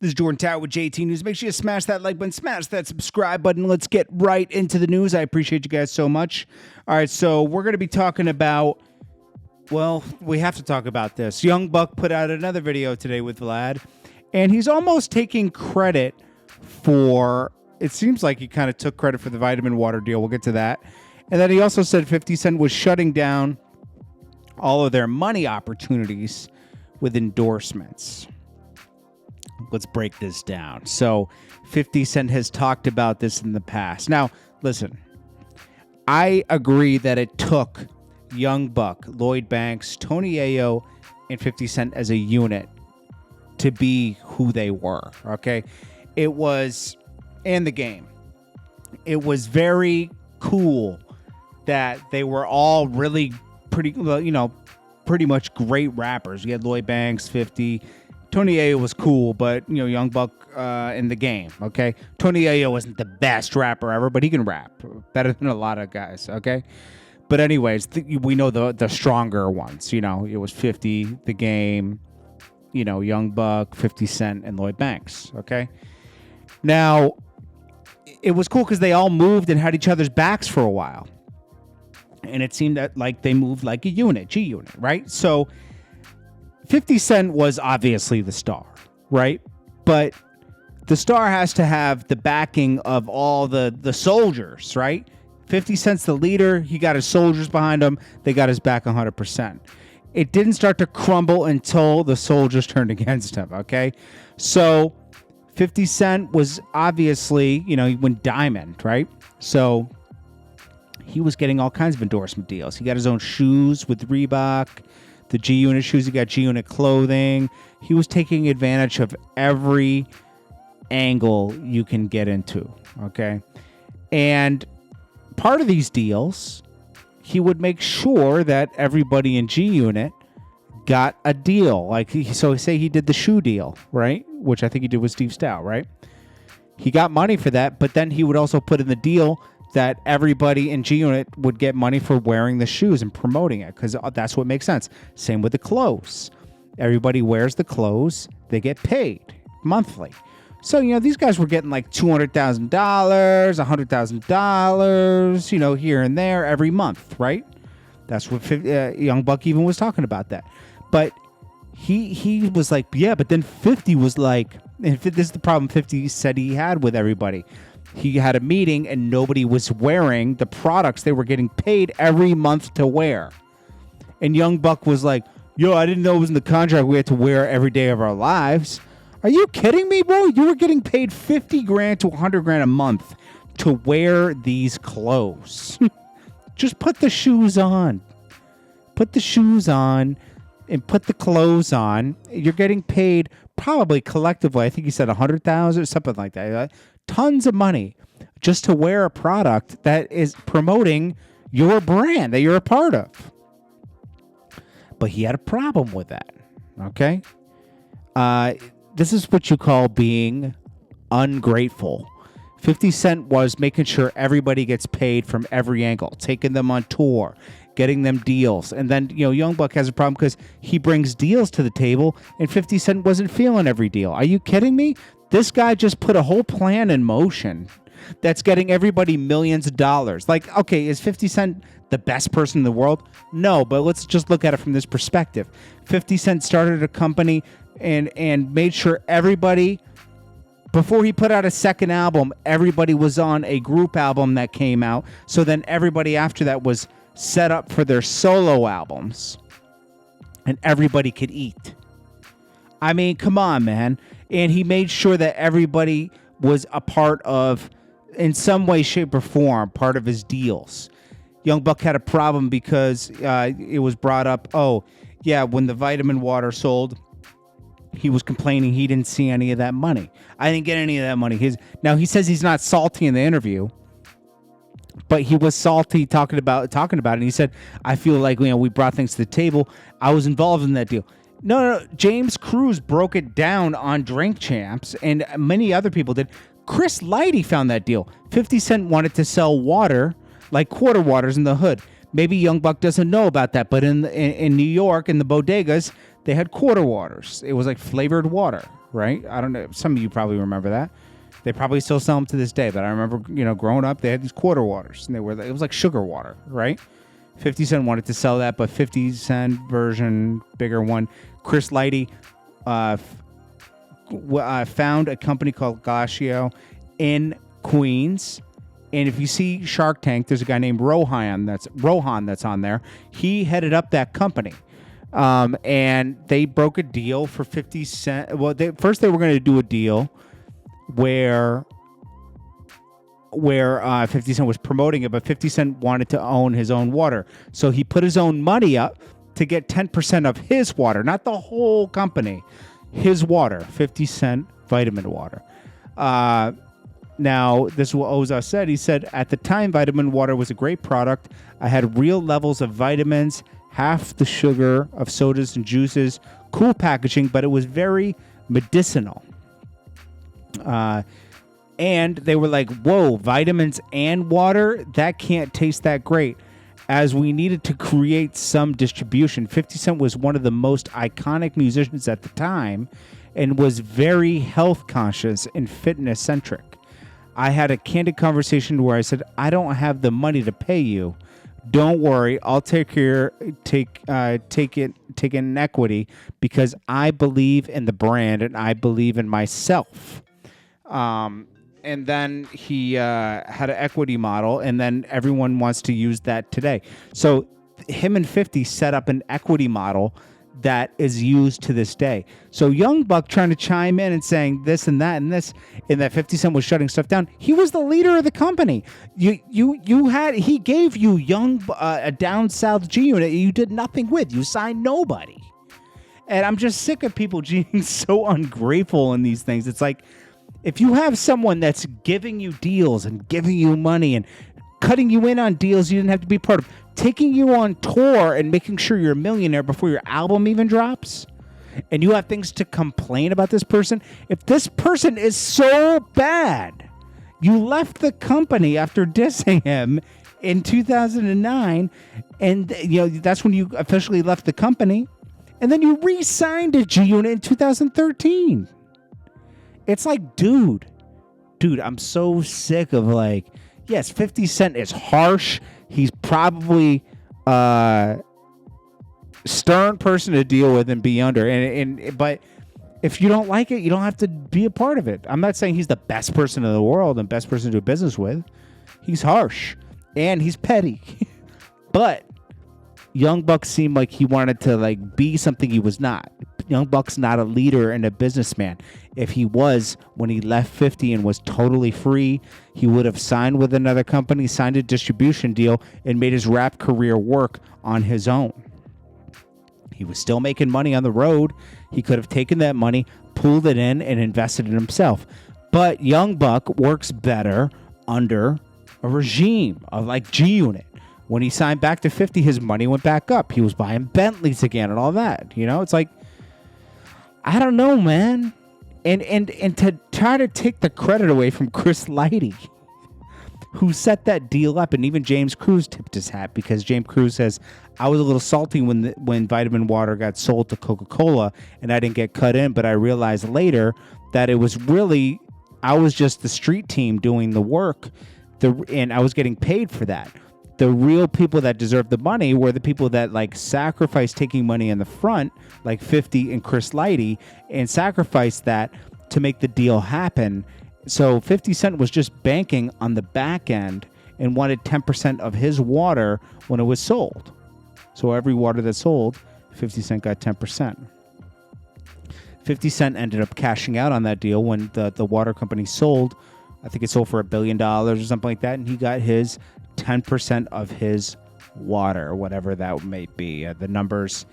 This is Jordan Tower with JT News. Make sure you smash that like button, smash that subscribe button. Let's get right into the news. I appreciate you guys so much. All right, so we're going to be talking about, well, we have to talk about this. Young Buck put out another video today with Vlad, and he's almost taking credit for, it seems like he kind of took credit for the vitamin water deal. We'll get to that. And then he also said 50 Cent was shutting down all of their money opportunities with endorsements. Let's break this down. So 50 Cent has talked about this in the past. Now, listen, I agree that it took Young Buck, Lloyd Banks, Tony Ayo, and 50 Cent as a unit to be who they were, okay? It was in the game. It was very cool that they were all really pretty much great rappers. You had Lloyd Banks, 50. Tony Ayo was cool, but, Young Buck in the game, okay? Tony Ayo wasn't the best rapper ever, but he can rap better than a lot of guys, okay? But anyways, we know the stronger ones, it was 50, The Game, Young Buck, 50 Cent, and Lloyd Banks, okay? Now, it was cool because they all moved and had each other's backs for a while. And it seemed that like they moved like a unit, G-Unit, right? So 50 Cent was obviously the star, right? But the star has to have the backing of all the soldiers, right? 50 Cent's the leader. He got his soldiers behind him. They got his back 100%. It didn't start to crumble until the soldiers turned against him, okay? So 50 Cent was obviously, he went diamond, right? So he was getting all kinds of endorsement deals. He got his own shoes with Reebok, the G-Unit shoes. He got G-Unit clothing. He was taking advantage of every angle you can get into, okay? And part of these deals, he would make sure that everybody in G-Unit got a deal. So say he did the shoe deal, right? Which I think he did with Steve Stout, right? He got money for that, but then he would also put in the deal that everybody in G-Unit would get money for wearing the shoes and promoting it, because that's what makes sense. Same with the clothes. Everybody wears the clothes. They get paid monthly. So, these guys were getting like $200,000, $100,000, here and there every month, right? That's what Young Buck even was talking about that. But he was like, yeah, but then 50 was like, and this is the problem 50 said he had with everybody. He had a meeting and nobody was wearing the products they were getting paid every month to wear. And Young Buck was like, yo, I didn't know it was in the contract we had to wear every day of our lives. Are you kidding me, bro? You were getting paid $50,000 to $100,000 a month to wear these clothes. Just put the shoes on. Put the shoes on and put the clothes on. You're getting paid probably collectively, I think he said $100,000 or something like that. Tons of money just to wear a product that is promoting your brand that you're a part of. But he had a problem with that, okay? This is what you call being ungrateful. 50 Cent was making sure everybody gets paid from every angle, taking them on tour, getting them deals. And then, Young Buck has a problem because he brings deals to the table and 50 Cent wasn't feeling every deal. Are you kidding me? This guy just put a whole plan in motion that's getting everybody millions of dollars. Like, okay, is 50 Cent the best person in the world? No, but let's just look at it from this perspective. 50 Cent started a company and made sure everybody, before he put out a second album, everybody was on a group album that came out. So then everybody after that was set up for their solo albums. And everybody could eat. I mean, come on, man. And he made sure that everybody was a part of, in some way, shape, or form, part of his deals. Young Buck had a problem because it was brought up, when the vitamin water sold, he was complaining he didn't see any of that money. I didn't get any of that money. Now, he says he's not salty in the interview, but he was salty talking about it. And he said, I feel like, we brought things to the table. I was involved in that deal. No. James Cruz broke it down on Drink Champs, and many other people did. Chris Lighty found that deal. 50 Cent wanted to sell water, like quarter waters in the hood. Maybe Young Buck doesn't know about that, but in New York, in the bodegas, they had quarter waters. It was like flavored water, right? I don't know. Some of you probably remember that. They probably still sell them to this day, but I remember, growing up, they had these quarter waters, and it was like sugar water, right? 50 Cent wanted to sell that, but 50 Cent version, bigger one, Chris Lighty, found a company called Galasio in Queens. And if you see Shark Tank, there's a guy named Rohan that's on there. He headed up that company. And they broke a deal for 50 Cent. Well, first they were going to do a deal where 50 Cent was promoting it, but 50 Cent wanted to own his own water. So he put his own money up to get 10% of his water, not the whole company. His water, 50 Cent vitamin water. Now, this is what Oza said. He said, at the time, vitamin water was a great product. I had real levels of vitamins, half the sugar of sodas and juices, cool packaging, but it was very medicinal. And they were like, whoa, vitamins and water? That can't taste that great. As we needed to create some distribution, 50 Cent was one of the most iconic musicians at the time and was very health conscious and fitness centric. I had a candid conversation where I said, I don't have the money to pay you. Don't worry, I'll take it in equity because I believe in the brand and I believe in myself. And then he had an equity model, and then everyone wants to use that today. So him and 50 set up an equity model that is used to this day. So Young Buck trying to chime in and saying this and that and this, and that 50 Cent was shutting stuff down. He was the leader of the company. He gave you a down south G Unit you did nothing with. You signed nobody. And I'm just sick of people being so ungrateful in these things. It's like, if you have someone that's giving you deals and giving you money and cutting you in on deals you didn't have to be part of, taking you on tour and making sure you're a millionaire before your album even drops, and you have things to complain about this person, if this person is so bad, you left the company after dissing him in 2009, and that's when you officially left the company, and then you re-signed to G Unit in 2013. It's like, dude, I'm so sick of yes, 50 Cent is harsh. He's probably stern person to deal with and be under. But if you don't like it, you don't have to be a part of it. I'm not saying he's the best person in the world and best person to do business with. He's harsh and he's petty. But Young Buck seemed like he wanted to be something he was not. Young Buck's not a leader and a businessman. If he was, when he left 50 and was totally free, he would have signed with another company, signed a distribution deal, and made his rap career work on his own. He was still making money on the road. He could have taken that money, pulled it in, and invested in himself. But Young Buck works better under a regime of G Unit. When he signed back to 50, his money went back up. He was buying Bentleys again and all that. It's like, I don't know, man. And to try to take the credit away from Chris Lighty, who set that deal up, and even James Cruz tipped his hat, because James Cruz says, I was a little salty when vitamin water got sold to Coca-Cola and I didn't get cut in, but I realized later that it was really, I was just the street team doing the work, and I was getting paid for that. The real people that deserved the money were the people that sacrificed taking money in the front, like 50 and Chris Lighty, and sacrificed that to make the deal happen. So 50 Cent was just banking on the back end and wanted 10% of his water when it was sold. So every water that sold, 50 Cent got 10%. 50 Cent ended up cashing out on that deal when the water company sold. I think it sold for $1 billion or something like that, and he got his 10% of his water, whatever that may be. The numbers,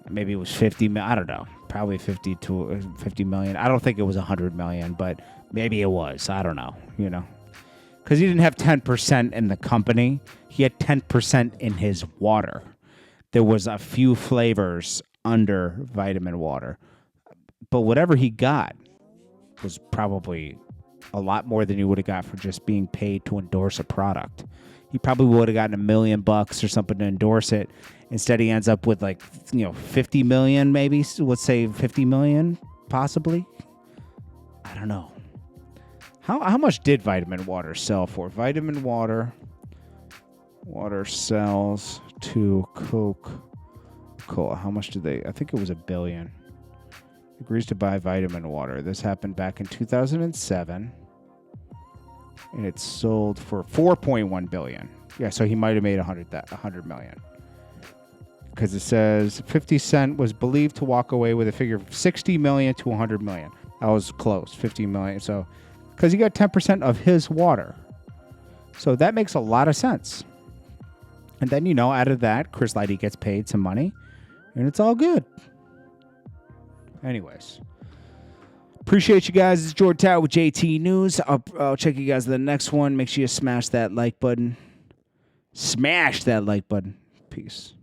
maybe it was 50 million. I don't know. Probably 50 to 50 million. I don't think it was 100 million, but maybe it was. I don't know, because he didn't have 10% in the company. He had 10% in his water. There was a few flavors under vitamin water, but whatever he got was probably a lot more than you would have got for just being paid to endorse a product. He probably would have gotten $1 million or something to endorse it. Instead, he ends up with 50 million, maybe. Let's say 50 million, possibly. don't know. How much did vitamin water sell for? Vitamin water sells to Coca-Cola. How much did they? I think it was $1 billion. Agrees to buy vitamin water. This happened back in 2007, and it sold for $4.1 billion. Yeah, so he might have made $100 million. Because it says 50 Cent was believed to walk away with a figure of $60 million to $100 million. That was close, $50 million. So, because he got 10% of his water. So that makes a lot of sense. And then, out of that, Chris Lighty gets paid some money, and it's all good. Anyways, appreciate you guys. It's JordanTower with JT News. I'll check you guys in the next one. Make sure you smash that like button. Smash that like button. Peace.